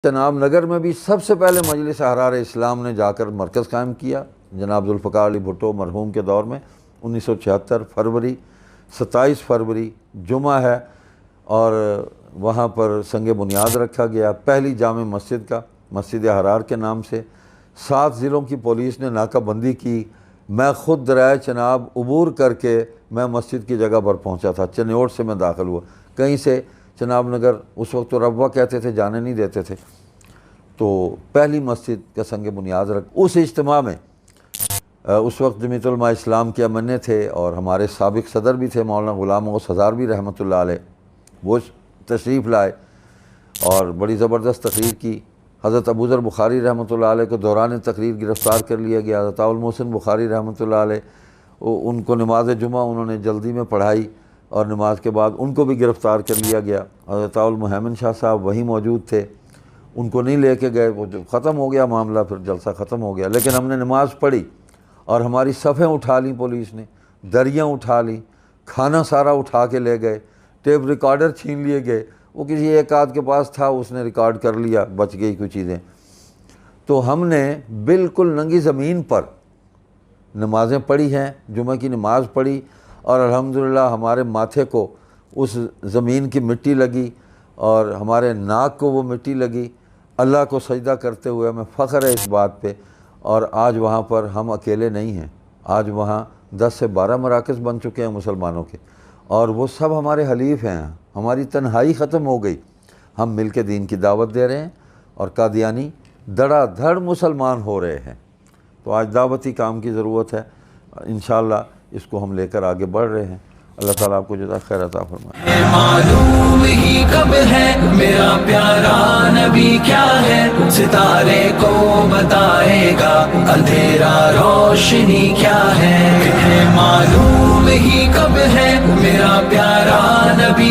جناب نگر میں بھی سب سے پہلے مجلس احرار اسلام نے جا کر مرکز قائم کیا جناب ذوالفقار علی بھٹو مرحوم کے دور میں 1976 فروری 27 فروری جمعہ ہے اور وہاں پر سنگ بنیاد رکھا گیا پہلی جامع مسجد کا مسجد احرار کے نام سے 7 ضلعوں کی پولیس نے ناکہ بندی کی۔ میں خود دریائے چناب عبور کر کے میں مسجد کی جگہ پر پہنچا تھا، چنیوٹ سے میں داخل ہوا، کہیں سے چناب نگر اس وقت تو ربوہ کہتے تھے، جانے نہیں دیتے تھے، تو پہلی مسجد کا سنگ بنیاد رکھ اس اجتماع میں اس وقت جمعیت علماء اسلام کے امنے تھے اور ہمارے سابق صدر بھی تھے مولانا غلام غوث ہزاروی رحمۃ اللہ علیہ، وہ تشریف لائے اور بڑی زبردست تقریر کی۔ حضرت ابوذر بخاری رحمۃ اللہ علیہ کو دوران تقریر گرفتار کر لیا گیا۔ حضرت المحسن بخاری رحمۃ اللہ علیہ ان کو نماز جمعہ انہوں نے جلدی میں پڑھائی اور نماز کے بعد ان کو بھی گرفتار کر لیا گیا۔ حضرت المحمن شاہ صاحب وہیں موجود تھے، ان کو نہیں لے کے گئے، وہ جو ختم ہو گیا معاملہ، پھر جلسہ ختم ہو گیا، لیکن ہم نے نماز پڑھی اور ہماری صفیں اٹھا لیں پولیس نے، دریاں اٹھا لیں، کھانا سارا اٹھا کے لے گئے، ٹیپ ریکارڈر چھین لیے گئے، وہ کسی ایک آدھ کے پاس تھا، اس نے ریکارڈ کر لیا، بچ گئی کچھ چیزیں۔ تو ہم نے بالکل ننگی زمین پر نمازیں پڑھی ہیں، جمعہ کی نماز پڑھی اور الحمدللہ ہمارے ماتھے کو اس زمین کی مٹی لگی اور ہمارے ناک کو وہ مٹی لگی۔ اللہ کو سجدہ کرتے ہوئے ہمیں فخر ہے اس بات پہ، اور آج وہاں پر ہم اکیلے نہیں ہیں، آج وہاں 10 سے 12 مراکز بن چکے ہیں مسلمانوں کے، اور وہ سب ہمارے حلیف ہیں، ہماری تنہائی ختم ہو گئی، ہم مل کے دین کی دعوت دے رہے ہیں اور قادیانی دھڑا دھڑ مسلمان ہو رہے ہیں۔ تو آج دعوتی کام کی ضرورت ہے، انشاءاللہ اس کو ہم لے کر آگے بڑھ رہے ہیں۔ اللہ تعالیٰ آپ کو جزائے خیر عطا فرمائے۔ معلوم ہی کب ہے میرا پیارا نبی کیا ہے، ستارے کو بتائے گا اندھیرا روشنی کیا ہے، معلوم ہی کب ہے میرا پیارا نبی